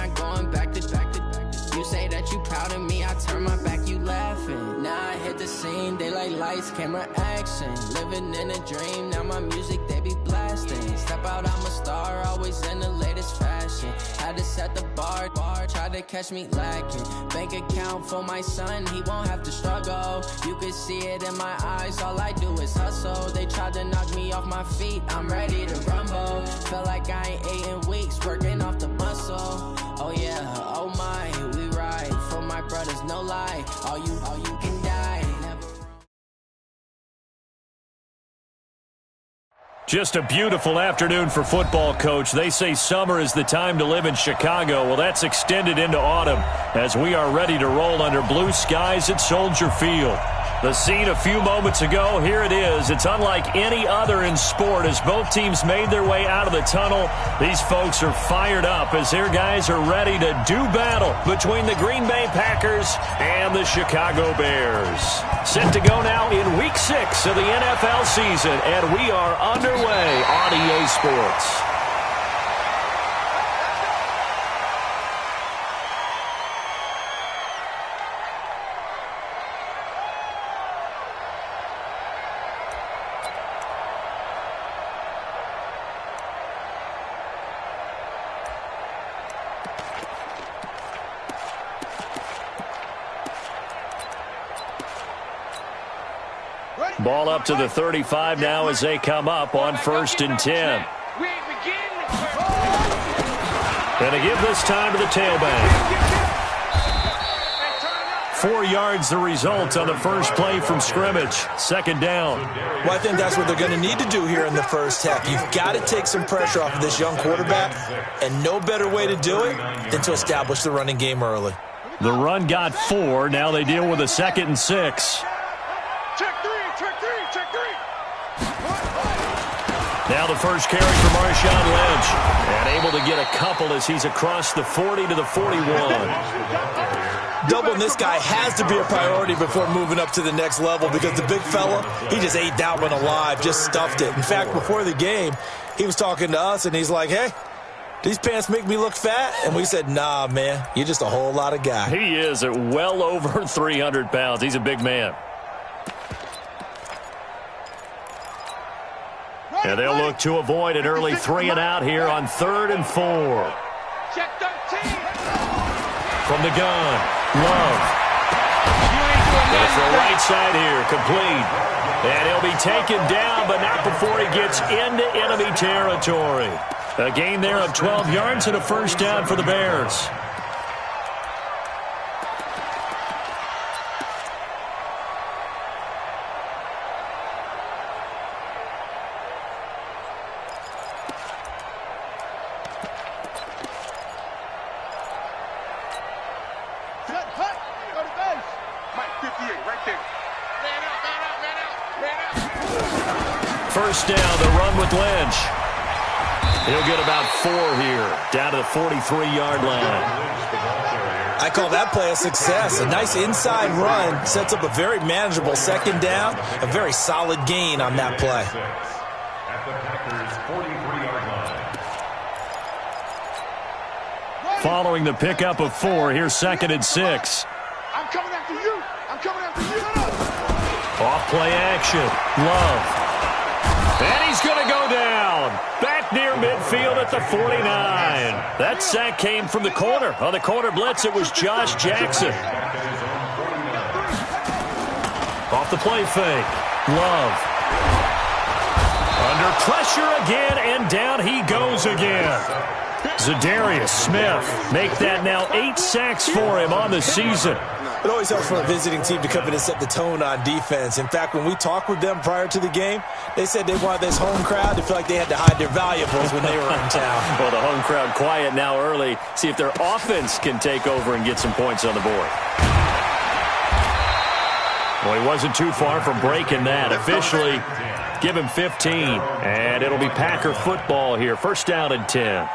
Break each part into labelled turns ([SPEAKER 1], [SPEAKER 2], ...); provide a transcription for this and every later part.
[SPEAKER 1] not going back to. You say that you proud of me, I turn my back, you laughing. Now I hit the scene, they like lights, camera, action. Living in a dream, now my music, they be blasting. Step out, I'm a star, always in the latest fashion. Had to set the bar, try to catch me lacking. Bank account for my son, he won't have to struggle. You can see it in my eyes, all I do is hustle. They tried to knock me off my feet, I'm ready to rumble. Felt like I ain't ate in weeks, working off the muscle. Oh yeah, oh my, we ride for my brothers, no lie. All you can die.
[SPEAKER 2] Just a beautiful afternoon for football, Coach. They say summer is the time to live in Chicago. Well, that's extended into autumn as we are ready to roll under blue skies at Soldier Field. The scene a few moments ago, here it is. It's unlike any other in sport as both teams made their way out of the tunnel. These folks are fired up as their guys are ready to do battle between the Green Bay Packers and the Chicago Bears. Set to go now in Week 6 of the NFL season, and we are underway on EA Sports. Ball up to the 35 now as they come up on 1st and 10. And to give this time to the tailback. 4 yards the result on the first play from scrimmage. 2nd down.
[SPEAKER 3] Well, I think that's what they're going to need to do here in the first half. You've got to take some pressure off of this young quarterback, and no better way to do it than to establish the running game early.
[SPEAKER 2] The run got 4. Now they deal with a 2nd and 6. Now the first carry for Marshawn Lynch. And able to get a couple as he's across the 40 to the 41.
[SPEAKER 3] Doubling this guy has to be a priority before moving up to the next level because the big fella, he just ate that one alive, just stuffed it. In fact, before the game, he was talking to us, and he's like, hey, these pants make me look fat? And we said, nah, man, you're just a whole lot of guy.
[SPEAKER 2] He is at well over 300 pounds. He's a big man. And they'll look to avoid an early 3 and out here on 3rd and 4. From the gun, Love. That's the right side here, complete. And he'll be taken down, but not before he gets into enemy territory. A gain there of 12 yards and a first down for the Bears. First down, the run with Lynch. He'll get about 4 here, down to the 43-yard line.
[SPEAKER 3] I call that play a success. A nice inside run sets up a very manageable 2nd down, a very solid gain on that play.
[SPEAKER 2] Following the pickup of 4, here's 2nd and 6.
[SPEAKER 4] I'm coming after you. I'm coming after you.
[SPEAKER 2] Off play action. Love. And he's going to go down. Back near midfield at the 49. That sack came from the corner. On the corner blitz, it was Josh Jackson. Off the play fake. Love. Under pressure again, and down he goes again. Zadarius Smith make that now 8 sacks for him on the season.
[SPEAKER 3] It always helps for a visiting team to come in and set the tone on defense. In fact, when we talked with them prior to the game, they said they wanted this home crowd to feel like they had to hide their valuables when they were in town.
[SPEAKER 2] Well, the home crowd quiet now early. See if their offense can take over and get some points on the board. Well, he wasn't too far from breaking that. Officially, give him 15. And it'll be Packer football here. First down and 10.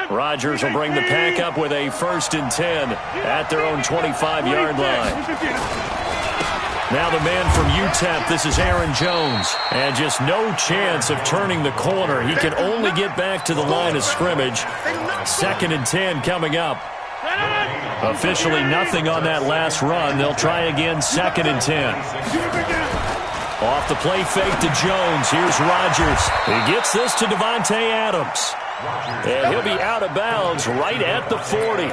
[SPEAKER 2] Rodgers will bring the pack up with a 1st and 10 at their own 25-yard line. Now the man from UTEP, this is Aaron Jones. And just no chance of turning the corner. He can only get back to the line of scrimmage. 2nd and 10 coming up. Officially nothing on that last run. They'll try again, 2nd and 10. Off the play fake to Jones. Here's Rodgers. He gets this to Devontae Adams. And he'll be out of bounds right at the 40.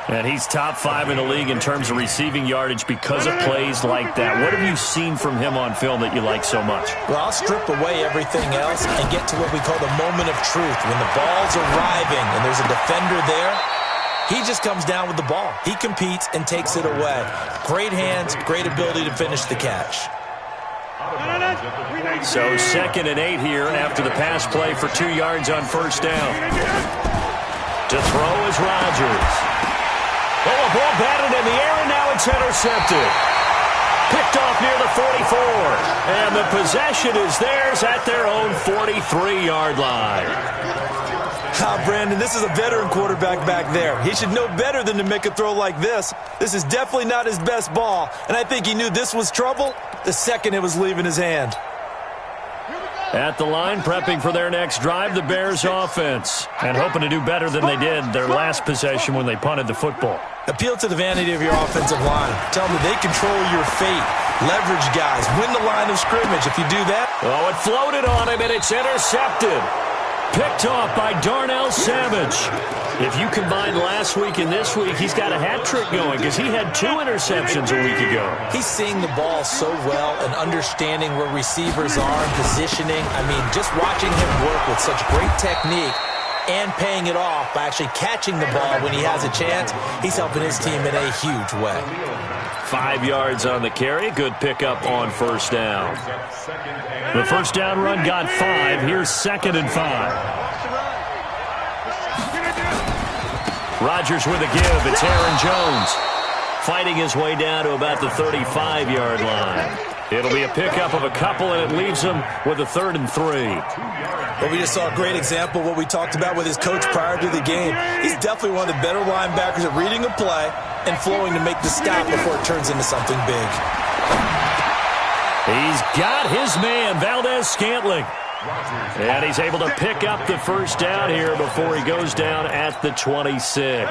[SPEAKER 2] And he's top 5 in the league in terms of receiving yardage because of plays like that. What have you seen from him on film that you like so much?
[SPEAKER 3] Well, I'll strip away everything else and get to what we call the moment of truth. When the ball's arriving and there's a defender there, he just comes down with the ball. He competes and takes it away. Great hands, great ability to finish the catch.
[SPEAKER 2] So 2nd and 8 here after the pass play for 2 yards on 1st down. To throw is Rodgers. Oh, a ball batted in the air, and now it's intercepted. Picked off near the 44. And the possession is theirs at their own 43-yard line.
[SPEAKER 3] Brandon, this is a veteran quarterback back there. He should know better than to make a throw like this. This is definitely not his best ball, and I think he knew this was trouble the second it was leaving his hand.
[SPEAKER 2] At the line, prepping for their next drive, the Bears offense, and hoping to do better than they did their last possession when they punted the football.
[SPEAKER 3] Appeal to the vanity of your offensive line. Tell them that they control your fate. Leverage guys. Win the line of scrimmage. If you do that.
[SPEAKER 2] Oh, it floated on him, and it's intercepted. Picked off by Darnell Savage. If you combine last week and this week, he's got a hat trick going because he had 2 interceptions a week ago.
[SPEAKER 3] He's seeing the ball so well and understanding where receivers are and positioning. I mean, just watching him work with such great technique and paying it off by actually catching the ball when he has a chance, he's helping his team in a huge way.
[SPEAKER 2] 5 yards on the carry. Good pickup on 1st down. The 1st down run got 5. Here's 2nd and 5. Rodgers with a give. It's Aaron Jones fighting his way down to about the 35-yard line. It'll be a pickup of a couple, and it leaves him with a 3rd and 3.
[SPEAKER 3] Well, we just saw a great example of what we talked about with his coach prior to the game. He's definitely one of the better linebackers at reading a play and flowing to make the stop before it turns into something big.
[SPEAKER 2] He's got his man, Valdez-Scantling. And he's able to pick up the 1st down here before he goes down at the 26.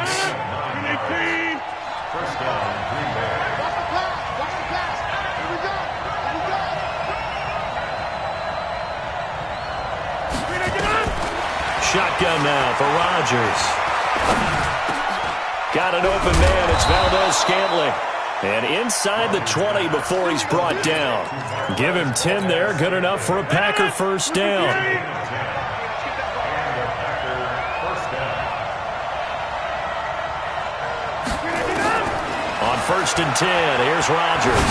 [SPEAKER 2] Shotgun now for Rodgers. Got an open man. It's Valdez-Scantling. And inside the 20 before he's brought down. Give him 10 there. Good enough for a Packer 1st down. On 1st and 10, here's Rodgers.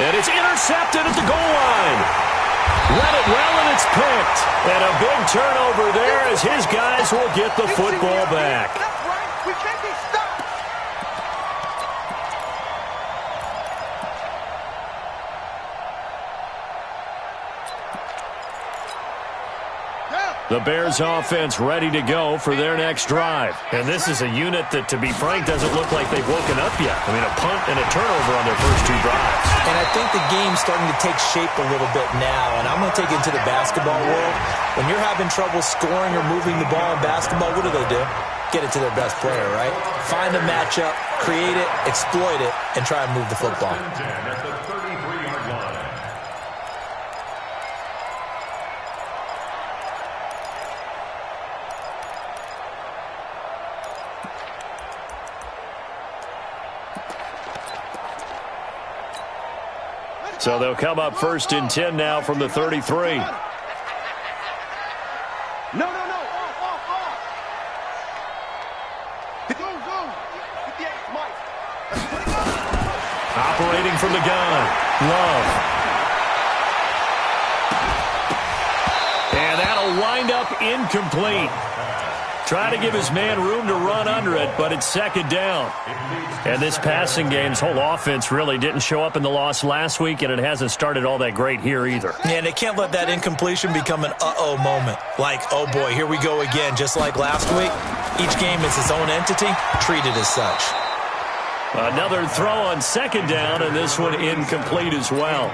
[SPEAKER 2] And it's intercepted at the goal line. Let it well, and it's picked. And a big turnover there as his guys will get the football back.
[SPEAKER 4] We can't be stopped.
[SPEAKER 2] The Bears offense ready to go for their next drive. And this is a unit that, to be frank, doesn't look like they've woken up yet. I mean, a punt and a turnover on their first 2 drives.
[SPEAKER 3] And I think the game's starting to take shape a little bit now. And I'm going to take it to the basketball world. When you're having trouble scoring or moving the ball in basketball, what do? Get it to their best player, right? Find a matchup, create it, exploit it, and try and move the football.
[SPEAKER 2] So they'll come up 1st and 10 now from the 33.
[SPEAKER 4] No.
[SPEAKER 2] Operating from the gun. Love. And that'll wind up incomplete. Trying to give his man room to run under it, but it's second down. And this passing game's whole offense really didn't show up in the loss last week, and it hasn't started all that great here either.
[SPEAKER 3] Yeah, and they can't let that incompletion become an uh-oh moment. Like, oh boy, here we go again, just like last week. Each game is its own entity, treated as such.
[SPEAKER 2] Another throw on second down, and this one incomplete as well.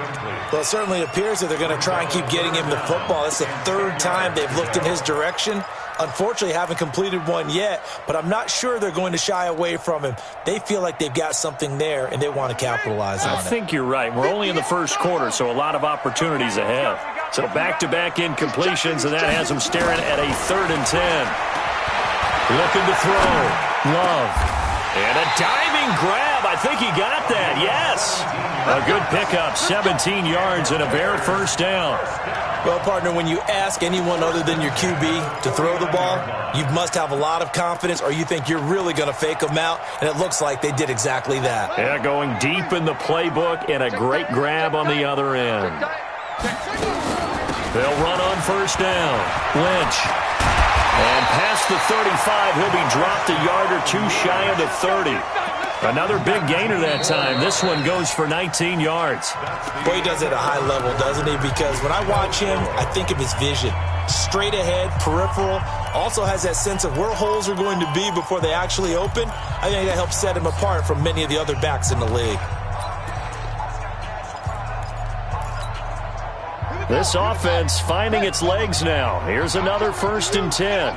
[SPEAKER 3] Well, it certainly appears that they're going to try and keep getting him the football. That's the third time they've looked in his direction. Unfortunately, haven't completed one yet, but I'm not sure they're going to shy away from him. They feel like they've got something there, and they want to capitalize on it.
[SPEAKER 2] I think you're right. We're only in the first quarter, so a lot of opportunities ahead. So back-to-back incompletions, and that has them staring at a 3rd and 10. Looking to throw. Love. And a diving grab. I think he got that. Yes. A good pickup. 17 yards and a bare first down.
[SPEAKER 3] Well, partner, when you ask anyone other than your QB to throw the ball, you must have a lot of confidence, or you think you're really going to fake them out, and it looks like they did exactly that.
[SPEAKER 2] Yeah, going deep in the playbook and a great grab on the other end. They'll run on first down. Lynch. And past the 35, he'll be dropped a yard or two shy of the 30. Another big gainer that time. This one goes for 19 yards.
[SPEAKER 3] Boy, he does it at a high level, doesn't he? Because when I watch him, I think of his vision. Straight ahead, peripheral. Also has that sense of where holes are going to be before they actually open. I think that helps set him apart from many of the other backs in the league.
[SPEAKER 2] This offense finding its legs now. Here's another 1st and 10.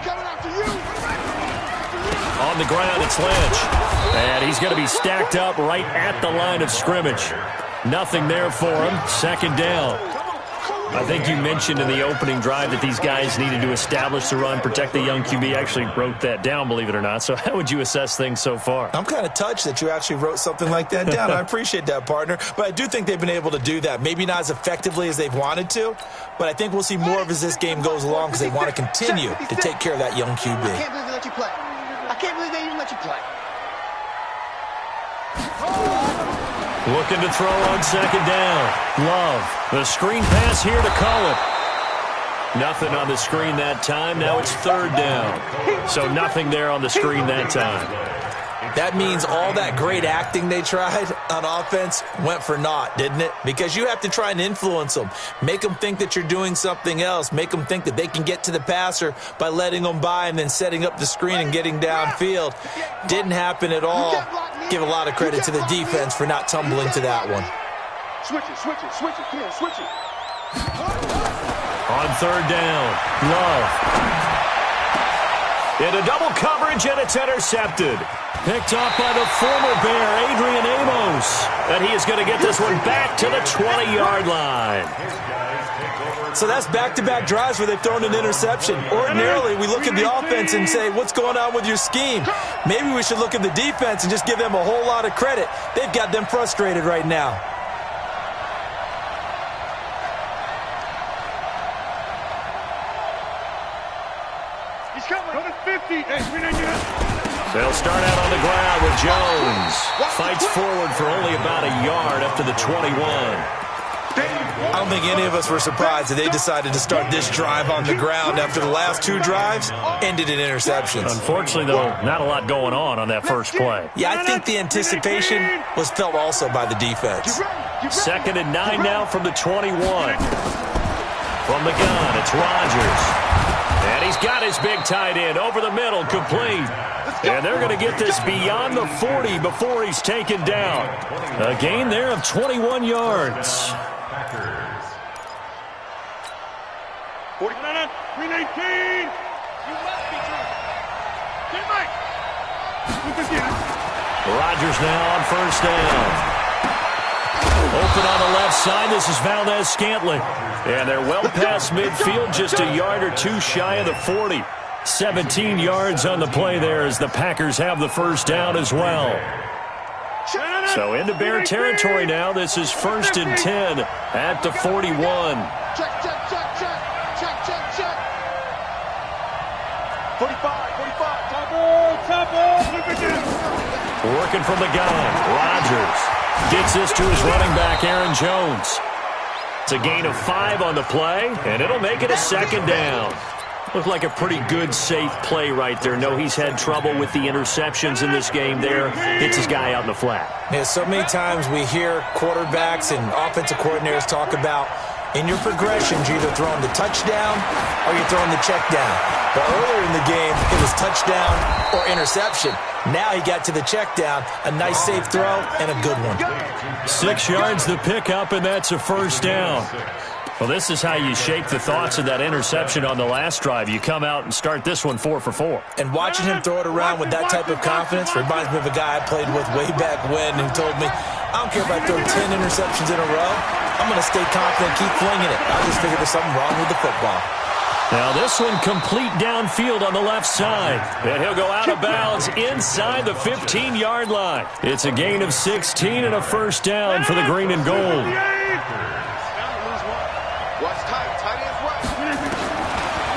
[SPEAKER 2] On the ground, it's Lynch. And he's going to be stacked up right at the line of scrimmage. Nothing there for him. 2nd down. I think you mentioned in the opening drive that these guys needed to establish the run, protect the young QB. I actually wrote that down, believe it or not. So how would you assess things so far?
[SPEAKER 3] I'm kind of touched that you actually wrote something like that down. I appreciate that, partner. But I do think they've been able to do that. Maybe not as effectively as they've wanted to, but I think we'll see more of as this game goes along because they want to continue to take care of that young QB.
[SPEAKER 4] I can't believe they let you play. I can't believe they even let you play.
[SPEAKER 2] Looking to throw on 2nd down. Love. The screen pass here to call it. Nothing on the screen that time. Now it's 3rd down. So nothing there on the screen that time.
[SPEAKER 3] That means all that great acting they tried on offense went for naught, didn't it? Because you have to try and influence them. Make them think that you're doing something else. Make them think that they can get to the passer by letting them by and then setting up the screen and getting downfield. Didn't happen at all. Give a lot of credit to the defense for not tumbling to that one.
[SPEAKER 4] Switch it, switch it, switch it. Come on, switch it.
[SPEAKER 2] On 3rd down, Love. Into double coverage, and it's intercepted. Picked off by the former Bear, Adrian Amos. And he is going to get this one back to the 20-yard line.
[SPEAKER 3] So that's back-to-back drives where they've thrown an interception. Ordinarily, we look at the offense and say, what's going on with your scheme? Maybe we should look at the defense and just give them a whole lot of credit. They've got them frustrated right now.
[SPEAKER 4] He's coming. 50.
[SPEAKER 2] They'll start out on the ground with Jones. Fights forward for only about a yard up to the 21.
[SPEAKER 3] I don't think any of us were surprised that they decided to start this drive on the ground after the last 2 drives ended in interceptions.
[SPEAKER 2] Unfortunately, though, not a lot going on that first play.
[SPEAKER 3] Yeah, I think the anticipation was felt also by the defense.
[SPEAKER 2] 2nd and 9 now from the 21. From the gun, it's Rodgers. And he's got his big tight end over the middle, complete. And they're going to get this beyond the 40 before he's taken down. A gain there of 21 yards.
[SPEAKER 4] 49, 319. You must be true. Get Mike.
[SPEAKER 2] Rodgers now on first down. Open on the left side. This is Valdez-Scantling. And they're well past midfield, just a yard or two shy of the 40. 17 yards on the play there as the Packers have the first down as well. So into Bear territory now. This is 1st and 10 at the 41.
[SPEAKER 4] Check, check, check, check. Check, check, check. 45. Top ball.
[SPEAKER 2] Working from the gun. Rodgers gets this to his running back, Aaron Jones. It's a gain of 5 on the play, and it'll make it a 2nd down. Looked like a pretty good, safe play right there. No, he's had trouble with the interceptions in this game there. Hits his guy out in the flat.
[SPEAKER 3] Yeah, so many times we hear quarterbacks and offensive coordinators talk about in your progressions, you're either throwing the touchdown or you're throwing the check down. But earlier in the game, it was touchdown or interception. Now he got to the check down, a nice safe throw, and a good one.
[SPEAKER 2] 6 yards the pickup, and that's a first down. Well, this is how you shake the thoughts of that interception on the last drive. You come out and start this one 4 for 4.
[SPEAKER 3] And watching him throw it around with that type of confidence reminds me of a guy I played with way back when who told me, I don't care if I throw 10 interceptions in a row. I'm going to stay confident, keep flinging it. I just figured there's something wrong with the football.
[SPEAKER 2] Now this one complete downfield on the left side. And he'll go out of bounds inside the 15-yard line. It's a gain of 16 and a first down for the green and gold.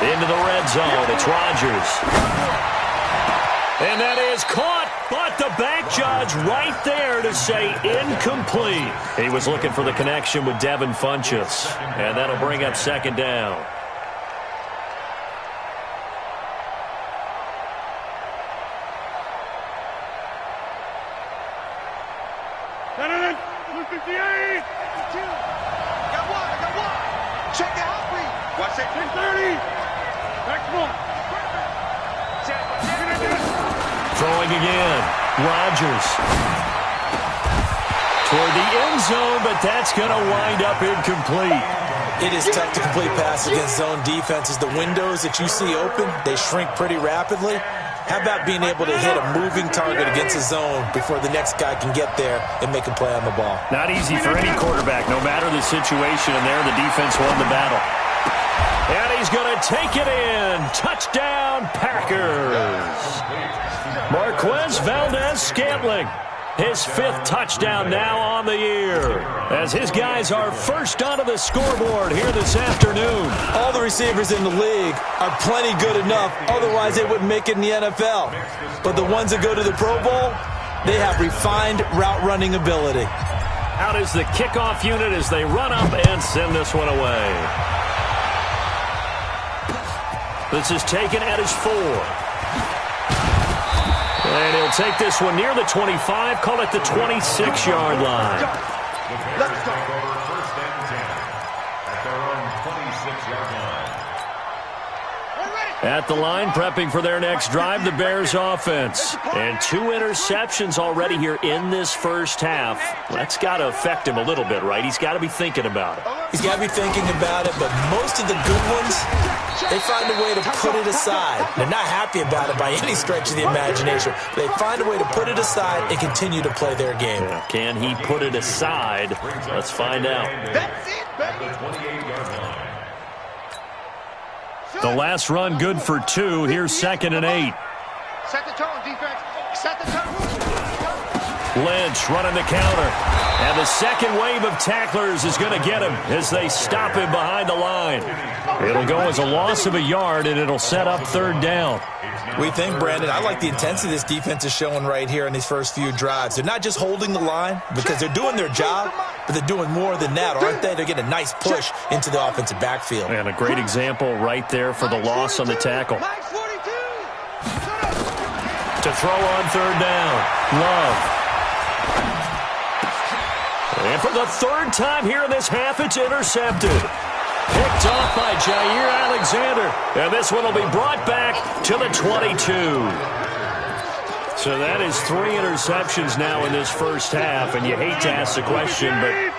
[SPEAKER 2] Into the red zone. It's Rodgers. And that is caught, but the back judge right there to say incomplete. He was looking for the connection with Devin Funchess. And that'll bring up second down.
[SPEAKER 4] Check it out, please. Watch it. 10-30.
[SPEAKER 2] Throwing again. Rodgers. Toward the end zone, but that's going to wind up incomplete.
[SPEAKER 3] It is tough to complete passes against zone defenses. The windows that you see open, they shrink pretty rapidly. How about being able to hit a moving target against a zone before the next guy can get there and make a play on the ball?
[SPEAKER 2] Not easy for any quarterback, no matter the situation, and there the defense won the battle. And he's going to take it in. Touchdown, Packers. Marquez Valdez-Scantling. His 5th touchdown now on the year, as his guys are first onto the scoreboard here this afternoon.
[SPEAKER 3] All the receivers in the league are plenty good enough, otherwise they wouldn't make it in the NFL. But the ones that go to the Pro Bowl, they have refined route running ability.
[SPEAKER 2] Out is the kickoff unit as they run up and send this one away. This is taken at his 4. And he'll take this one near the 25, call it the 26-yard line.
[SPEAKER 4] Let's go.
[SPEAKER 2] At the line, prepping for their next drive, the Bears offense. And 2 interceptions already here in this first half. That's got to affect him a little bit, right? He's got to be thinking about it.
[SPEAKER 3] He's got to be thinking about it, but most of the good ones, they find a way to put it aside. They're not happy about it by any stretch of the imagination. They find a way to put it aside and continue to play their game.
[SPEAKER 2] Yeah, can he put it aside? Let's find out.
[SPEAKER 4] That's it, baby.
[SPEAKER 2] The last run good for 2. Here's 2nd and 8.
[SPEAKER 4] Set the tone, defense. Set the tone.
[SPEAKER 2] Lynch running the counter. And the second wave of tacklers is going to get him as they stop him behind the line. It'll go as a loss of a yard, and it'll set up 3rd down.
[SPEAKER 3] We think, Brandon, I like the intensity this defense is showing right here in these first few drives. They're not just holding the line because they're doing their job, but they're doing more than that, aren't they? They're getting a nice push into the offensive backfield.
[SPEAKER 2] And a great example right there for the loss on the tackle. To throw on 3rd down. Love. And for the 3rd time here in this half, it's intercepted. Picked off by Jair Alexander. And this one will be brought back to the 22. So that is 3 interceptions now in this first half. And you hate to ask the question, but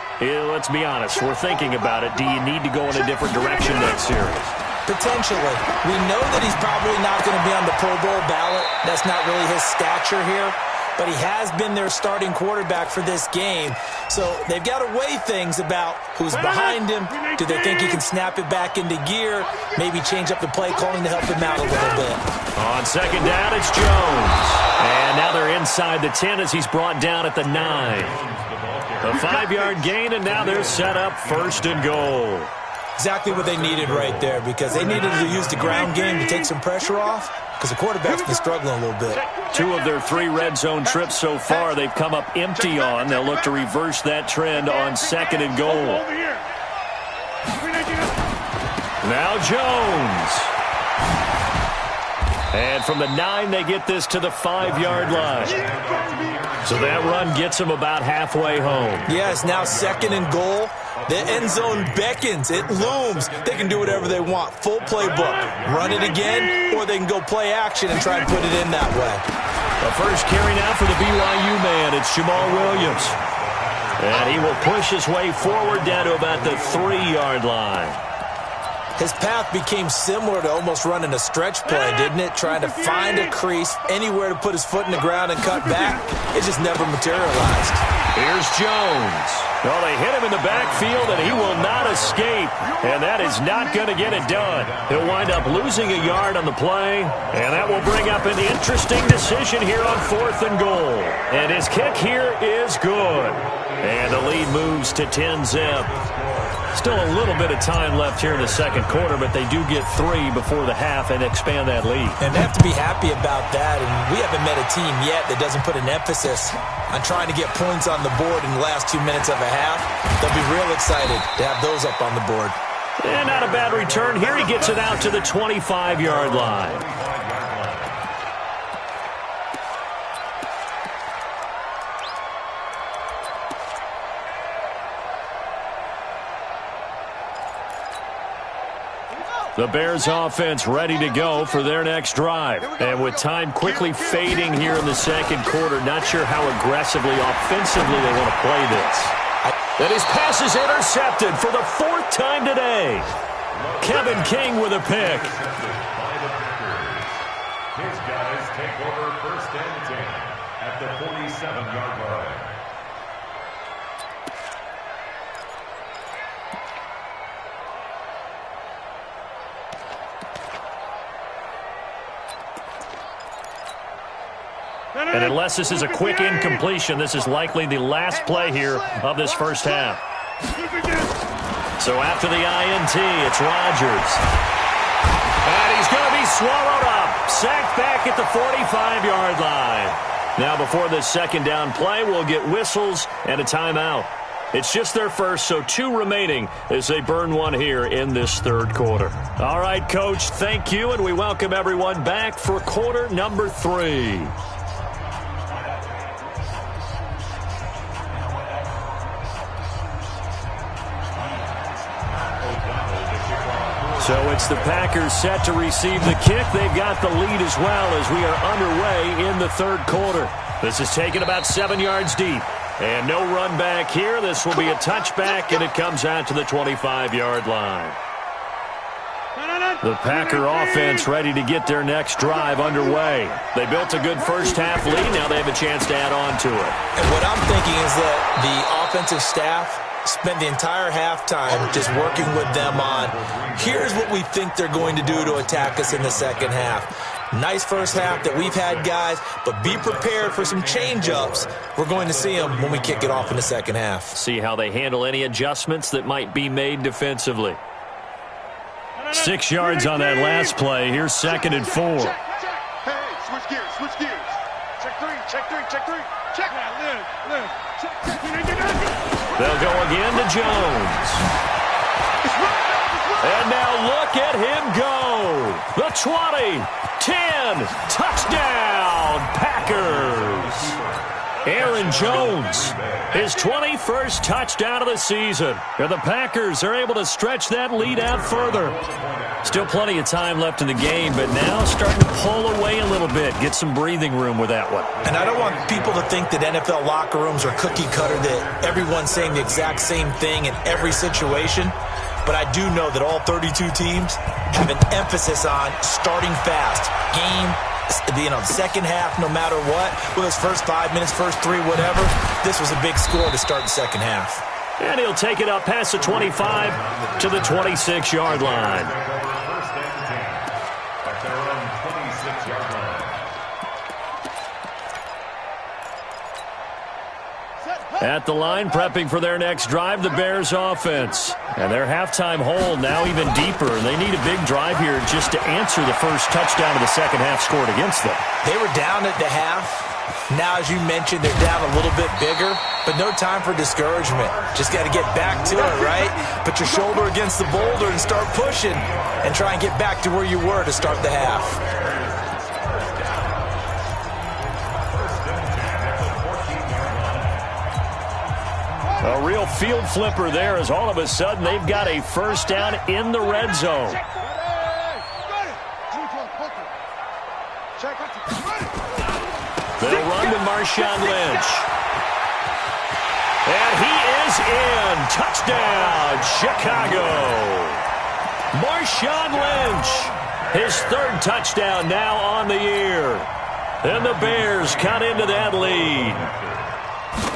[SPEAKER 2] let's be honest. We're thinking about it. Do you need to go in a different direction next series?
[SPEAKER 3] Potentially. We know that he's probably not going to be on the Pro Bowl ballot. That's not really his stature here. But he has been their starting quarterback for this game. So they've got to weigh things about who's behind him. Do they think he can snap it back into gear? Maybe change up the play calling to help him out a little bit.
[SPEAKER 2] On 2nd down, it's Jones. And now they're inside the 10 as he's brought down at the 9. A 5-yard gain, and now they're set up 1st and goal.
[SPEAKER 3] Exactly what they needed right there, because they needed to use the ground game to take some pressure off, because the quarterback's been struggling a little bit.
[SPEAKER 2] 2 of their 3 red zone trips so far they've come up empty on. They'll look to reverse that trend on 2nd and goal. Now Jones. And from the 9, they get this to the 5-yard line. So that run gets them about halfway home.
[SPEAKER 3] Yes, now 2nd and goal. The end zone beckons. It looms. They can do whatever they want. Full playbook. Run it again, or they can go play action and try and put it in that way.
[SPEAKER 2] The first carry now for the BYU man. It's Jamal Williams. And he will push his way forward down to about the 3-yard line.
[SPEAKER 3] His path became similar to almost running a stretch play, didn't it? Trying to find a crease, anywhere to put his foot in the ground and cut back. It just never materialized.
[SPEAKER 2] Here's Jones. Well, they hit him in the backfield, and he will not escape. And that is not going to get it done. He'll wind up losing a yard on the play, and that will bring up an interesting decision here on 4th and goal. And his kick here is good. And the lead moves to 10-zip. Still a little bit of time left here in the second quarter, but they do get 3 before the half and expand that lead.
[SPEAKER 3] And they have to be happy about that. And we haven't met a team yet that doesn't put an emphasis on trying to get points on the board in the last 2 minutes of a half. They'll be real excited to have those up on the board.
[SPEAKER 2] And not a bad return. Here he gets it out to the 25-yard line. The Bears offense ready to go for their next drive. And with time quickly fading here in the second quarter, not sure how aggressively, offensively they want to play this. And his pass is intercepted for the 4th time today. Kevin King with a pick.
[SPEAKER 5] His guys take over 1st and 10 at the 47-yard line.
[SPEAKER 2] And unless this is a quick incompletion, this is likely the last play here of this first half. So after the INT, it's Rodgers. And he's going to be swallowed up. Sacked back at the 45-yard line. Now before this second down play, we'll get whistles and a timeout. It's just their first, so 2 remaining as they burn 1 here in this third quarter. All right, Coach, thank you, and we welcome everyone back for quarter number 3. So it's the Packers set to receive the kick. They've got the lead as well as we are underway in the third quarter. This is taken about 7 yards deep. And no run back here. This will be a touchback, and it comes out to the 25-yard line. The Packer offense ready to get their next drive underway. They built a good first half lead. Now they have a chance to add on to it.
[SPEAKER 3] And what I'm thinking is that the offensive staff spent the entire halftime just working with them on, here's what we think they're going to do to attack us in the second half. Nice first half that we've had, guys, but be prepared for some change-ups. We're going to see them when we kick it off in the second half.
[SPEAKER 2] See how they handle any adjustments that might be made defensively. 6 yards on that last play. Here's 2nd and 4.
[SPEAKER 4] Hey, switch gears, switch gears. Check 3, check 3, check 3. Check. Live. Check.
[SPEAKER 2] They'll go again to Jones. And now look at him go. The 20, 10, touchdown, Packers. Aaron Jones, his 21st touchdown of the season. And the Packers are able to stretch that lead out further. Still plenty of time left in the game, but now starting to pull away a little bit. Get some breathing room with that one.
[SPEAKER 3] And I don't want people to think that NFL locker rooms are cookie cutter, that everyone's saying the exact same thing in every situation. But I do know that all 32 teams have an emphasis on starting fast. Second half, no matter what, with his first 5 minutes, first 3, whatever, this was a big score to start the second half.
[SPEAKER 2] And he'll take it up past the 25 to the 26-yard line.
[SPEAKER 5] First and 10 at their own 26-yard line.
[SPEAKER 2] At the line, prepping for their next drive, the Bears offense. And their halftime hold now even deeper. And they need a big drive here just to answer the first touchdown of the second half scored against them.
[SPEAKER 3] They were down at the half. Now, as you mentioned, they're down a little bit bigger, but no time for discouragement. Just got to get back to it, right? Put your shoulder against the boulder and start pushing and try and get back to where you were to start the half.
[SPEAKER 2] A real field flipper there as all of a sudden they've got a first down in the red zone. They'll run to Marshawn Lynch. And he is in. Touchdown, Chicago. Marshawn Lynch, his third touchdown now on the year. And the Bears cut into that lead.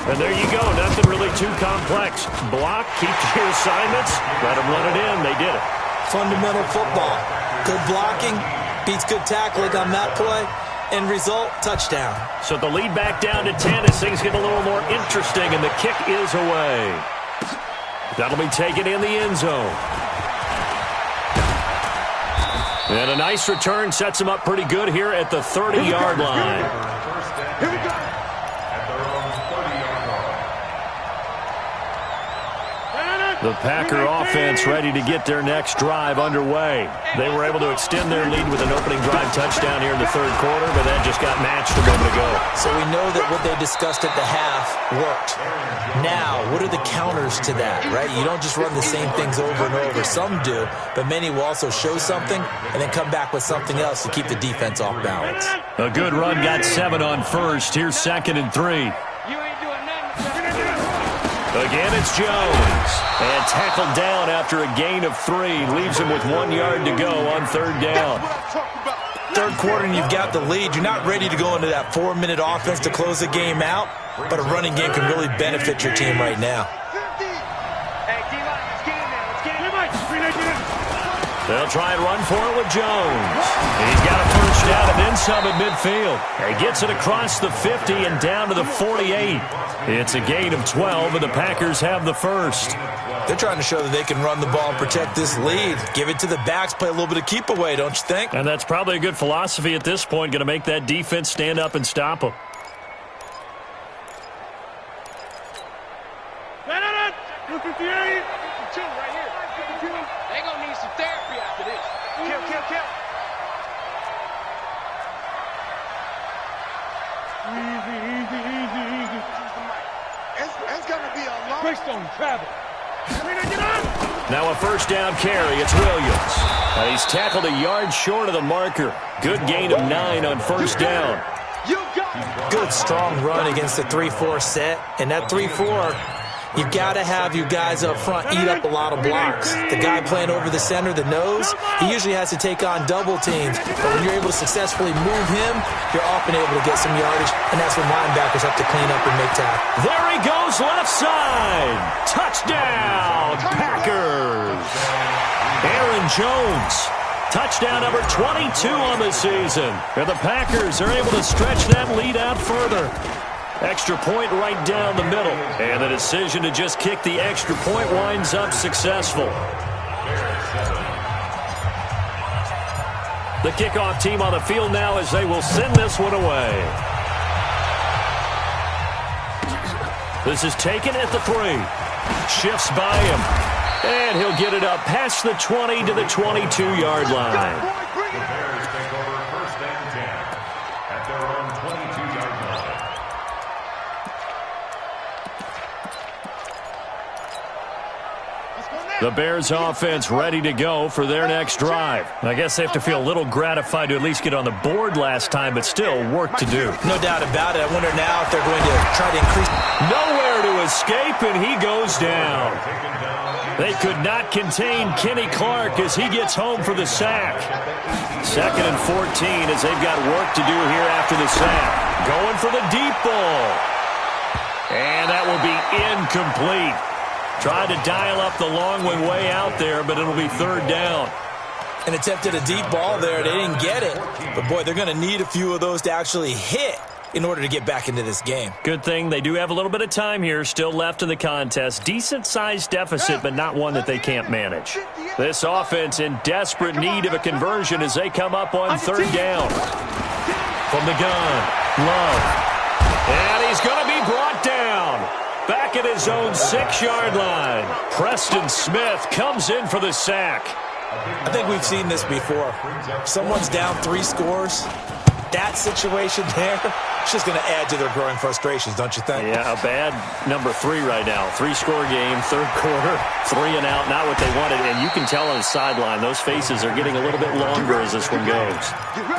[SPEAKER 2] And there you go. Nothing really too complex. Block, keep your assignments, let them run it in. They did it.
[SPEAKER 3] Fundamental football. Good blocking, beats good tackling on that play. End result, touchdown.
[SPEAKER 2] So the lead back down to 10 as things get a little more interesting, and the kick is away. That'll be taken in the end zone. And a nice return sets him up pretty good here at the 30-yard line.
[SPEAKER 4] Here we go.
[SPEAKER 2] The Packer offense ready to get their next drive underway. They were able to extend their lead with an opening drive touchdown here in the third quarter, but that just got matched a moment ago.
[SPEAKER 3] So we know that what they discussed at the half worked. Now, what are the counters to that, right? You don't just run the same things over and over. Some do, but many will also show something and then come back with something else to keep the defense off balance.
[SPEAKER 2] A good run got 7 on first. Here's 2nd and 3. Again, it's Jones. And tackled down after a gain of 3. Leaves him with 1 yard to go on third down.
[SPEAKER 3] Third quarter and you've got the lead. You're not ready to go into that 4-minute offense to close the game out, but a running game can really benefit your team right now.
[SPEAKER 2] They'll try and run for it with Jones. He's got a first down and then some at midfield. He gets it across the 50 and down to the 48. It's a gain of 12, and the Packers have the first.
[SPEAKER 3] They're trying to show that they can run the ball and protect this lead. Give it to the backs, play a little bit of keep away, don't you think?
[SPEAKER 2] And that's probably a good philosophy at this point, going to make that defense stand up and stop them.
[SPEAKER 6] They're going to need some therapy after this. Kill.
[SPEAKER 4] Easy. It's going to be a long... Based on travel.
[SPEAKER 2] Now a first down carry. It's Williams. And he's tackled a yard short of the marker. Good gain of 9 on first down.
[SPEAKER 3] Good, strong run against the 3-4 set. And that 3-4... You've got to have you guys up front eat up a lot of blocks. The guy playing over the center, the nose, he usually has to take on double teams. But when you're able to successfully move him, you're often able to get some yardage, and that's when linebackers have to clean up and make tackles.
[SPEAKER 2] There he goes, left side. Touchdown, Packers. Aaron Jones. Touchdown number 22 on the season. And the Packers are able to stretch that lead out further. Extra point right down the middle. And the decision to just kick the extra point winds up successful. The kickoff team on the field now as they will send this one away. This is taken at the 3. Shifts by him. And he'll get it up past the 20 to the 22-yard line.
[SPEAKER 5] The Bears take over first and 10 at their own 22-yard line.
[SPEAKER 2] The Bears offense ready to go for their next drive. I guess they have to feel a little gratified to at least get on the board last time, but still work to do.
[SPEAKER 3] No doubt about it. I wonder now if they're going to try to increase.
[SPEAKER 2] Nowhere to escape, and he goes down. They could not contain Kenny Clark as he gets home for the sack. 2nd and 14 as they've got work to do here after the sack. Going for the deep ball. And that will be incomplete. Tried to dial up the long one way out there, but it'll be third down.
[SPEAKER 3] And attempted a deep ball there. They didn't get it. But, boy, they're going to need a few of those to actually hit in order to get back into this game.
[SPEAKER 2] Good thing they do have a little bit of time here still left in the contest. Decent-sized deficit, but not one that they can't manage. This offense in desperate need of a conversion as they come up on third down. From the gun, Love. And he's going to be brought down. Back at his own 6-yard line. Preston Smith comes in for the sack.
[SPEAKER 3] I think we've seen this before. Someone's down 3 scores. that situation there, it's just going to add to their growing frustrations, don't you think?
[SPEAKER 2] Yeah, a bad number 3 right now. 3-score game, third quarter, 3 and out, not what they wanted. And you can tell on the sideline, those faces are getting a little bit longer as this one goes.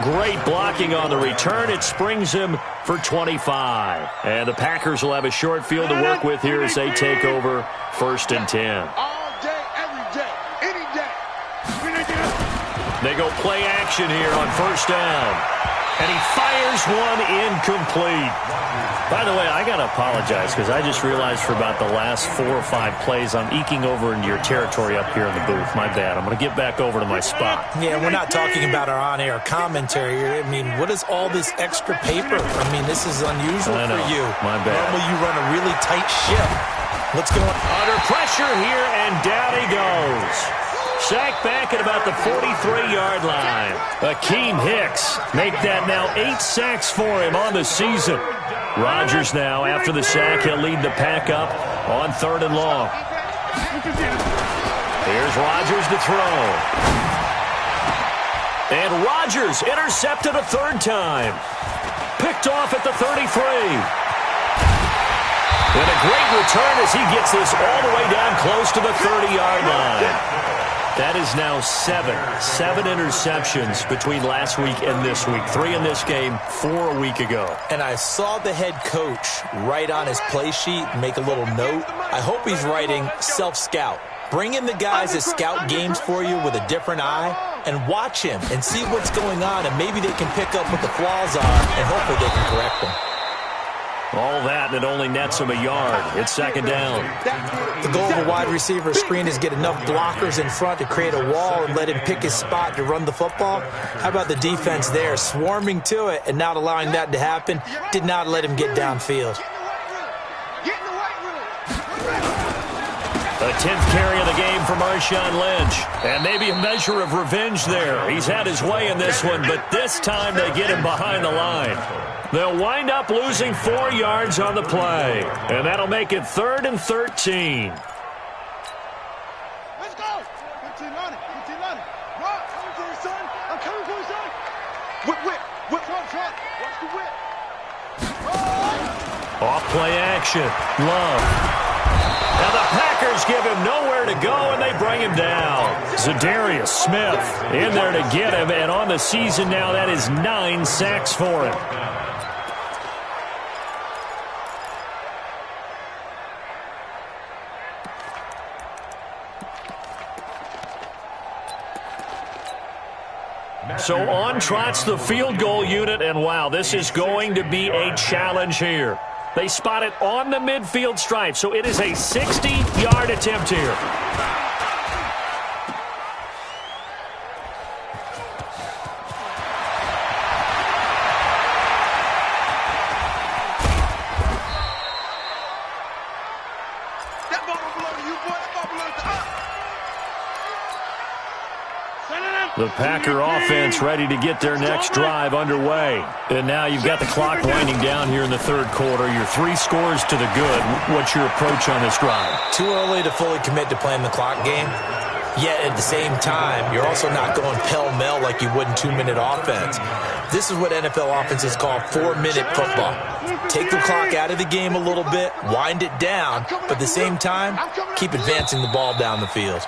[SPEAKER 2] Great blocking on the return. It springs him for 25. And the Packers will have a short field to work with here as they take over 1st and 10.
[SPEAKER 4] All day, every day, any day.
[SPEAKER 2] They go play action here on 1st down. And he fires one incomplete. By the way, I got to apologize because I just realized for about the last 4 or 5 plays I'm eking over into your territory up here in the booth. My bad. I'm going to get back over to my spot.
[SPEAKER 3] Yeah, we're not talking about our on-air commentary here. I mean, what is all this extra paper? I mean, this is unusual for you.
[SPEAKER 2] My bad.
[SPEAKER 3] Normally you run a really tight ship. What's going on?
[SPEAKER 2] Under pressure here, and down he goes. Sacked back at about the 43-yard line. Akeem Hicks make that now 8 sacks for him on the season. Rodgers now, after the sack, he'll lead the pack up on 3rd and long. Here's Rodgers to throw. And Rodgers intercepted a 3rd time. Picked off at the 33. And a great return as he gets this all the way down close to the 30-yard line. That is now 7 interceptions between last week and this week. 3 in this game, 4 a week ago.
[SPEAKER 3] And I saw the head coach write on his play sheet, make a little note. I hope he's writing self-scout. Bring in the guys that scout games for you with a different eye and watch him and see what's going on, and maybe they can pick up what the flaws are and hopefully they can correct them.
[SPEAKER 2] All that, and it only nets him a yard. It's 2nd down.
[SPEAKER 3] The goal of a wide receiver screen is get enough blockers in front to create a wall and let him pick his spot to run the football. How about the defense there, swarming to it and not allowing that to happen? Did not let him get downfield.
[SPEAKER 2] The 10th carry of the game for Marshawn Lynch. And maybe a measure of revenge there. He's had his way in this one, but this time they get him behind the line. They'll wind up losing 4 yards on the play. And that'll make it 3rd and 13.
[SPEAKER 4] Let's go. 15 on it. 15 on it. Run. Coming for you, son. I'm coming for you, son. Whip, whip. Whip, front. Watch the whip.
[SPEAKER 2] Off play action. Love. And the Packers give him nowhere to go, and they bring him down. Zadarius Smith in there to get him, and on the season now, that is 9 sacks for him. So on trots the field goal unit, and wow, this is going to be a challenge here. They spot it on the midfield stripe, so it is a 60-yard attempt here.
[SPEAKER 4] That ball don't belong to you, boy. That ball belongs to us.
[SPEAKER 2] The Packer offense ready to get their next drive underway. And now you've got the clock winding down here in the 3rd quarter. You're 3 scores to the good. What's your approach on this drive?
[SPEAKER 3] Too early to fully commit to playing the clock game. Yet at the same time, you're also not going pell-mell like you would in 2-minute offense. This is what NFL offenses call 4-minute football. Take the clock out of the game a little bit, wind it down, but at the same time, keep advancing the ball down the field.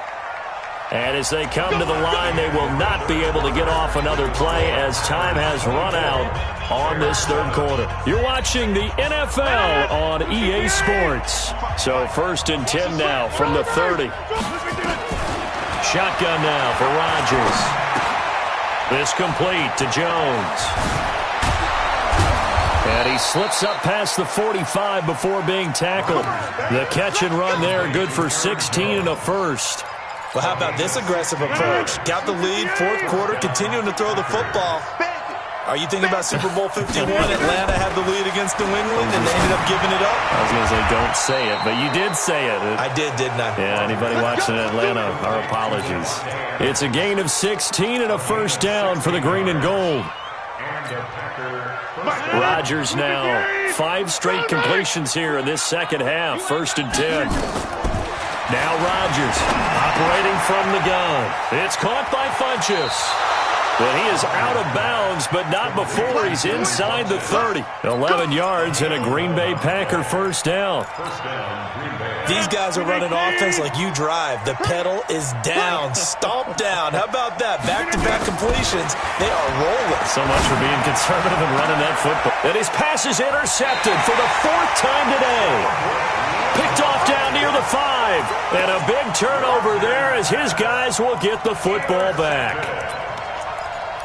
[SPEAKER 2] And as they come to the line, they will not be able to get off another play as time has run out on this 3rd quarter. You're watching the NFL on EA Sports. So 1st and 10 now from the 30. Shotgun now for Rodgers. This complete to Jones. And he slips up past the 45 before being tackled. The catch and run there, good for 16 and a first.
[SPEAKER 3] Well, how about this aggressive approach? Got the lead, 4th quarter, continuing to throw the football. Are you thinking about Super Bowl 51? Atlanta had the lead against New England, and they ended up giving it up?
[SPEAKER 2] I was going to say, don't say it, but you did say it.
[SPEAKER 3] I did, didn't I?
[SPEAKER 2] Yeah, anybody watching Atlanta, our apologies. It's a gain of 16 and a first down for the green and gold. Rodgers now, 5 straight completions here in this second half, 1st and 10. Now Rodgers operating from the gun. It's caught by Funchess. And he is out of bounds, but not before he's inside the 30. 11 yards and a Green Bay Packer first down.
[SPEAKER 3] These guys are running offense like you drive. The pedal is down, stomp down. How about that? Back-to-back completions. They are rolling.
[SPEAKER 2] So much for being conservative and running that football. And his pass is intercepted for the 4th time today. Picked off down near the 5. And a big turnover there as his guys will get the football back.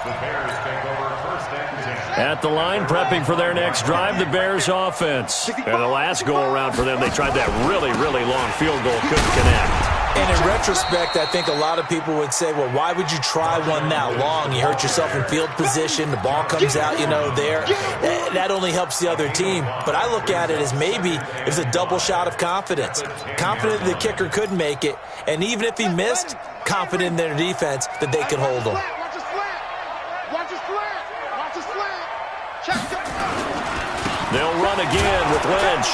[SPEAKER 5] The Bears take over first and 10.
[SPEAKER 2] At the line, prepping for their next drive, the Bears offense. And the last go-around for them, they tried that really, really long field goal, couldn't connect.
[SPEAKER 3] And in retrospect, I think a lot of people would say, well, why would you try one that long? You hurt yourself in field position. The ball comes out, there. That only helps the other team. But I look at it as maybe it was a double shot of confidence. Confident the kicker could make it. And even if he missed, confident in their defense that they could hold him.
[SPEAKER 2] They'll run again with Lynch.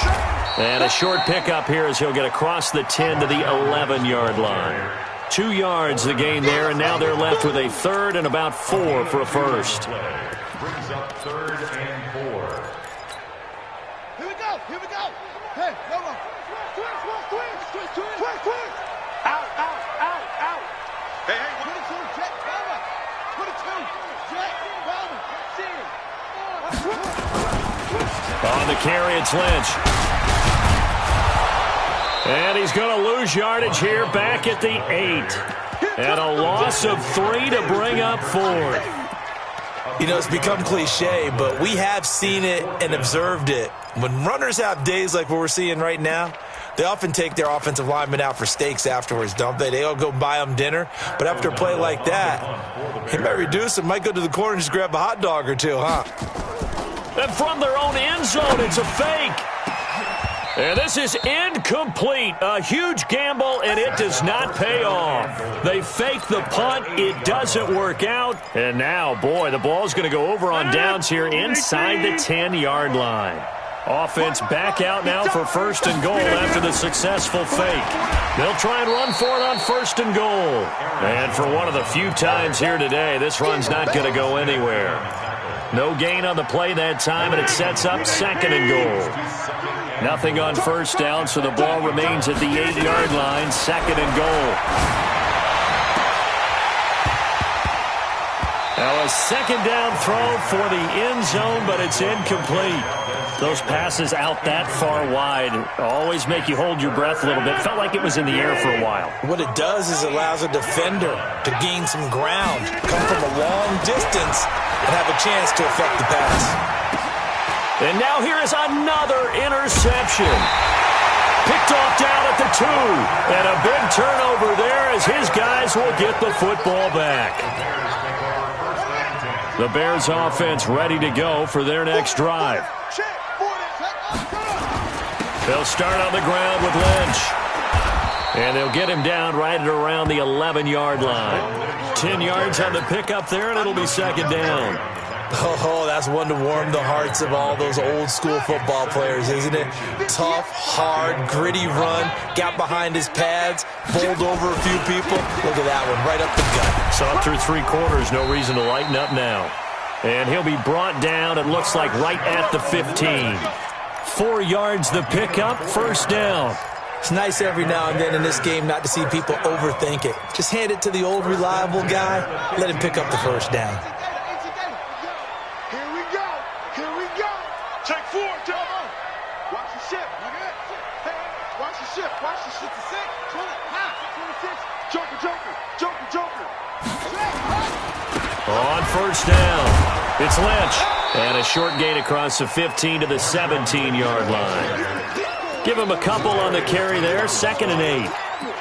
[SPEAKER 2] And a short pickup here as he'll get across the 10 to the 11-yard line. 2 yards the gain there, and now they're left with a 3rd and about 4 for a first.
[SPEAKER 5] Brings up 3rd and 4.
[SPEAKER 6] Here we go. Hey, come on. Twist. Out. Hey, 22, Jet, cover. 22, Jet, cover.
[SPEAKER 2] On the carry, it's Lynch. And he's going to lose yardage here back at the 8. And a loss of 3 to bring up 4th.
[SPEAKER 3] It's become cliche, but we have seen it and observed it. When runners have days like what we're seeing right now, they often take their offensive linemen out for steaks afterwards, don't they? They all go buy them dinner. But after a play like that, he might reduce it, might go to the corner and just grab a hot dog or two, huh?
[SPEAKER 2] And from their own end zone, it's a fake. And this is incomplete. A huge gamble, and it does not pay off. They fake the punt. It doesn't work out. And now, boy, the ball's going to go over on downs here inside the 10-yard line. Offense back out now for 1st and goal after the successful fake. They'll try and run for it on 1st and goal. And for one of the few times here today, this run's not going to go anywhere. No gain on the play that time, and it sets up 2nd and goal. Nothing on 1st down, so the ball remains at the 8-yard line, 2nd and goal. Now a 2nd down throw for the end zone, but it's incomplete. Those passes out that far wide always make you hold your breath a little bit. Felt like it was in the air for a while.
[SPEAKER 3] What it does is it allows a defender to gain some ground, come from a long distance, and have a chance to affect the pass.
[SPEAKER 2] And now here is another interception. Picked off down at the 2. And a big turnover there as his guys will get the football back. The Bears offense ready to go for their next drive. They'll start on the ground with Lynch. And they'll get him down right at around the 11-yard line. 10 yards on the pickup there, and it'll be 2nd down.
[SPEAKER 3] Oh, that's one to warm the hearts of all those old-school football players, isn't it? Tough, hard, gritty run, got behind his pads, bowled over a few people. Look at that one, right up the gut.
[SPEAKER 2] So through 3 quarters, no reason to lighten up now. And he'll be brought down, it looks like, right at the 15. 4 yards the pickup, 1st down.
[SPEAKER 3] It's nice every now and then in this game not to see people overthink it. Just hand it to the old reliable guy, let him pick up the 1st down.
[SPEAKER 4] Here we go. Take 4, John. Watch the ship. Hey, watch the ship. Watch the ship. 6, 20, 26. Joker.
[SPEAKER 2] On 1st down, it's Lynch. And a short gain across the 15 to the 17-yard line. Give him a couple on the carry there, 2nd and 8.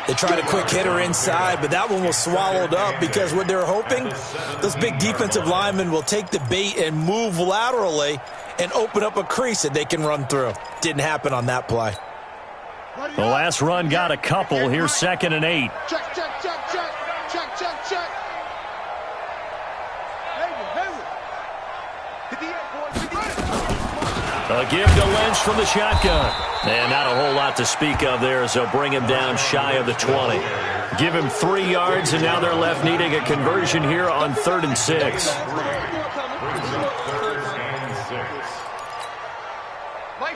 [SPEAKER 3] They tried a quick hitter inside, but that one was swallowed up because what they're hoping, those big defensive linemen will take the bait and move laterally and open up a crease that they can run through. Didn't happen on that play.
[SPEAKER 2] The last run got a couple. Here's 2nd and 8.
[SPEAKER 6] Check.
[SPEAKER 2] A give to Lynch from the shotgun. And not a whole lot to speak of there as they'll bring him down shy of the 20. give him 3 yards, and now they're left needing a conversion here on 3rd and 6.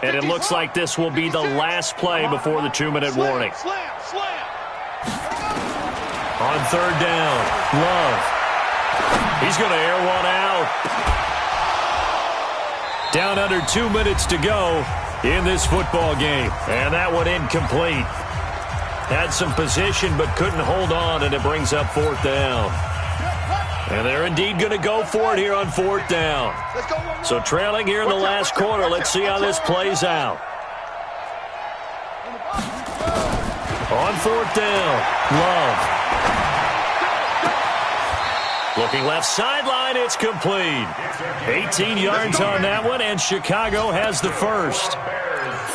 [SPEAKER 2] And it looks like this will be the last play before the 2-minute warning. On 3rd down, Love. He's going to air one out. Down under 2 minutes to go in this football game. And that one incomplete. Had some position but couldn't hold on, and it brings up 4th down. And they're indeed going to go for it here on 4th down. So trailing here in the last quarter. Let's see how this plays out. On 4th down, Love. Looking left sideline, it's complete. 18 yards on that one, and Chicago has the first.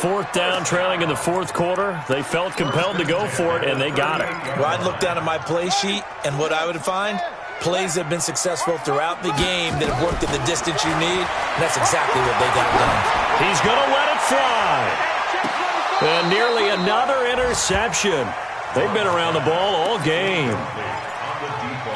[SPEAKER 2] 4th down, trailing in the 4th quarter. They felt compelled to go for it, and they got it.
[SPEAKER 3] Well, I'd look down at my play sheet, and what I would find, plays have been successful throughout the game that have worked in the distance you need, and that's exactly what they got done.
[SPEAKER 2] He's going to let it fly. And nearly another interception. They've been around the ball all game.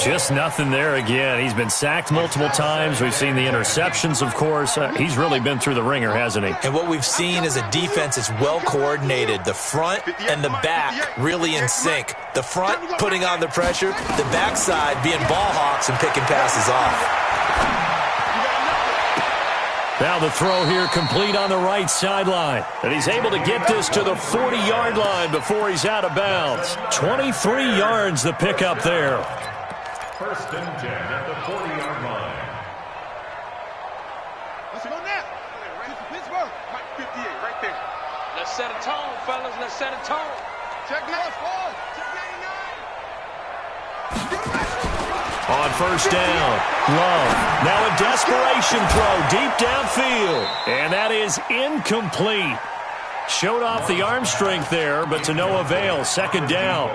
[SPEAKER 2] Just nothing there again. He's been sacked multiple times. We've seen the interceptions, of course. He's really been through the ringer, hasn't he?
[SPEAKER 3] And what we've seen is a defense that's well coordinated. The front and the back really in sync. The front putting on the pressure, the backside being ball hawks and picking passes off.
[SPEAKER 2] Now the throw here complete on the right sideline. And he's able to get this to the 40-yard line before he's out of bounds. 23 yards the pickup there.
[SPEAKER 5] 1st and 10 at the 40-yard line.
[SPEAKER 4] Let's go now. Pittsburgh. 58 right there.
[SPEAKER 6] Let's set a tone, fellas. Let's set a tone.
[SPEAKER 4] Check left. Check 99.
[SPEAKER 2] On 1st down, Love. Now a desperation throw deep downfield. And that is incomplete. Showed off the arm strength there, but to no avail. 2nd down.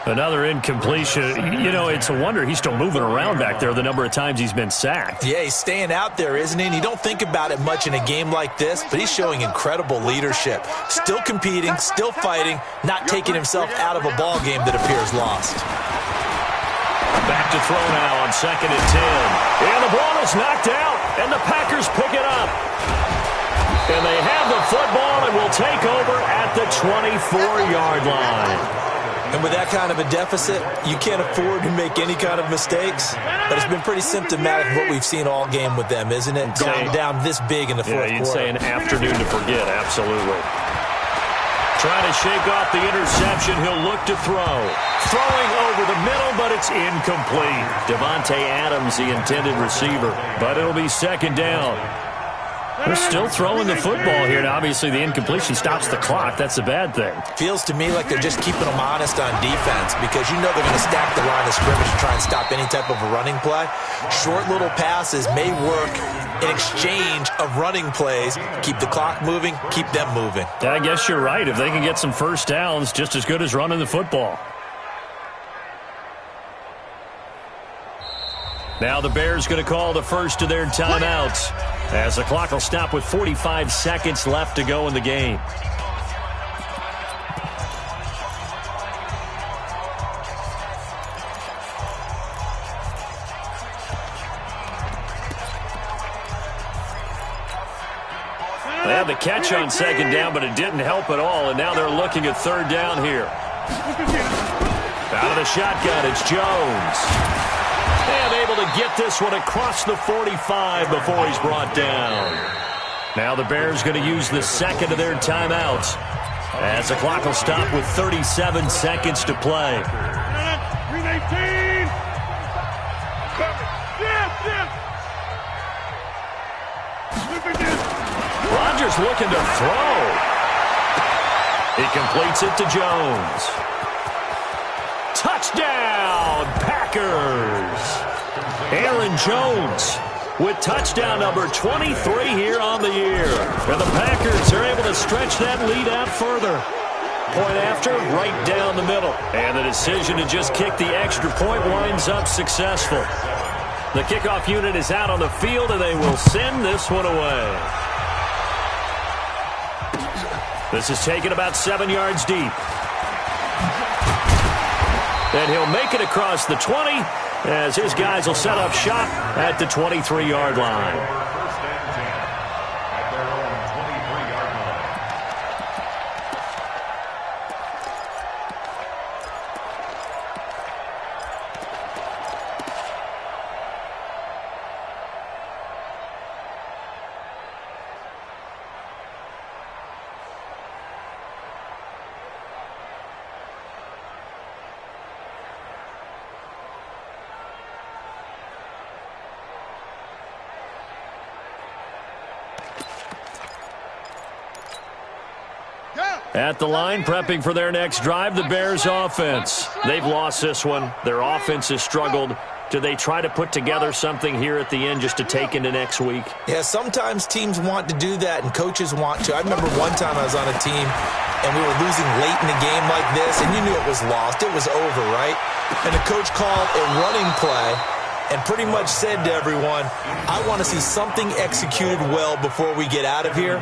[SPEAKER 2] Another incompletion. You know, it's a wonder he's still moving around back there the number of times he's been sacked.
[SPEAKER 3] Yeah, he's staying out there, isn't he? And you don't think about it much in a game like this, but he's showing incredible leadership. Still competing, still fighting, not taking himself out of a ball game that appears lost.
[SPEAKER 2] Back to throw now on 2nd and 10. And the ball is knocked out, and the Packers pick it up. And they have the football and will take over at the 24-yard line.
[SPEAKER 3] And with that kind of a deficit, you can't afford to make any kind of mistakes. But it's been pretty symptomatic of what we've seen all game with them, isn't it? Going down this big in the 4th quarter.
[SPEAKER 2] You'd say an afternoon to forget, absolutely. Trying to shake off the interception, he'll look to throw. Throwing over the middle, but it's incomplete. Devontae Adams, the intended receiver. But it'll be 2nd down. They're still throwing the football here, and obviously the incompletion stops the clock. That's a bad thing.
[SPEAKER 3] Feels to me like they're just keeping them honest on defense because you know they're going to stack the line of scrimmage and try and stop any type of a running play. Short little passes may work in exchange of running plays. Keep the clock moving, keep them moving.
[SPEAKER 2] I guess you're right. If they can get some 1st downs, just as good as running the football. Now the Bears going to call the first of their timeouts as the clock will stop with 45 seconds left to go in the game. They had the catch on 2nd down, but it didn't help at all, and now they're looking at 3rd down here. Out of the shotgun, it's Jones. And able to get this one across the 45 before he's brought down. Now the Bears going to use the 2nd of their timeouts as the clock will stop with 37 seconds to play.
[SPEAKER 4] Green 18.
[SPEAKER 2] Rodgers looking to throw. He completes it to Jones. Touchdown, Packers. Aaron Jones with touchdown number 23 here on the year. And the Packers are able to stretch that lead out further. Point after, right down the middle. And the decision to just kick the extra point winds up successful. The kickoff unit is out on the field, and they will send this one away. This is taken about 7 yards deep. And he'll make it across the 20 as his guys will set up shop at the 23-yard line. At the line, prepping for their next drive, the Bears offense. They've lost this one. Their offense has struggled. Do they try to put together something here at the end just to take into next week?
[SPEAKER 3] Yeah, sometimes teams want to do that and coaches want to. I remember one time I was on a team and we were losing late in a game like this, and you knew it was lost. It was over, right? And the coach called a running play and pretty much said to everyone, I want to see something executed well before we get out of here.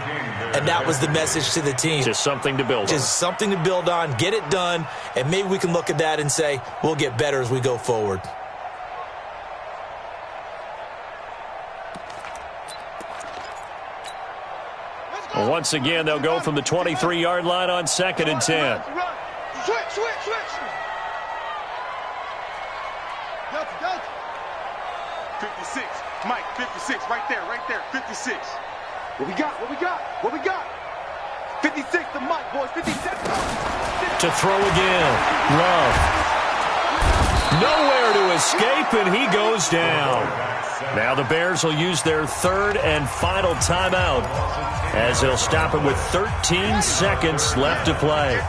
[SPEAKER 3] And that was the message to the team.
[SPEAKER 2] Just something to build on.
[SPEAKER 3] Just something to build on, get it done, and maybe we can look at that and say, we'll get better as we go forward.
[SPEAKER 2] Well, once again, they'll go from the 23-yard line on 2nd and 10.
[SPEAKER 4] Switch. 56. Mike, 56. Right there. 56. What we got? 56 to Mike, boys. 57.
[SPEAKER 2] To throw again. Love. Nowhere to escape, and he goes down. Now the Bears will use their third and final timeout as they'll stop it with 13 seconds left to play.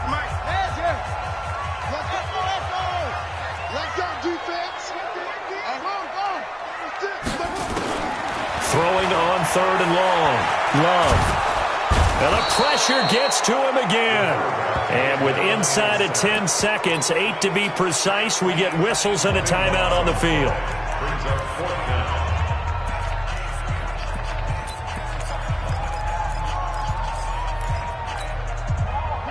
[SPEAKER 2] Throwing on 3rd and long. Love. And the pressure gets to him again. And with inside of 10 seconds, 8 to be precise, we get whistles and a timeout on the field.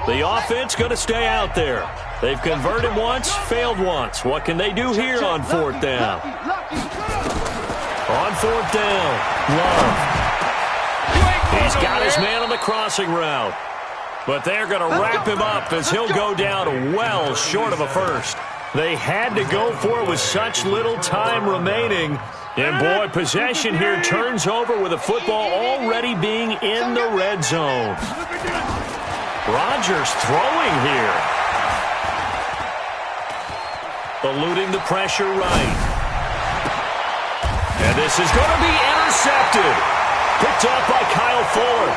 [SPEAKER 2] The offense going to stay out there. They've converted once, failed once. What can they do here on 4th down? On 4th down, Love. He's got his man on the crossing route. But they're going to wrap him up as he'll go down well short of a first. They had to go for it with such little time remaining. And, boy, possession here turns over with the football already being in the red zone. Rodgers throwing here. Eluding the pressure right. And this is going to be intercepted. Picked off by Kyle Fuller.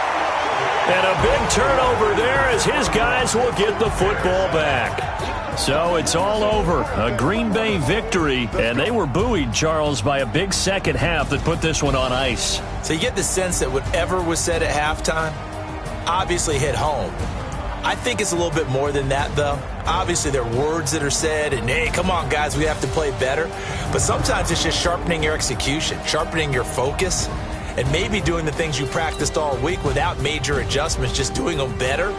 [SPEAKER 2] And a big turnover there as his guys will get the football back. So it's all over. A Green Bay victory. And they were buoyed, Charles, by a big second half that put this one on ice.
[SPEAKER 3] So you get the sense that whatever was said at halftime obviously hit home. I think it's a little bit more than that, though. Obviously, there are words that are said, and, hey, come on, guys, we have to play better. But sometimes it's just sharpening your execution, sharpening your focus, and maybe doing the things you practiced all week without major adjustments, just doing them better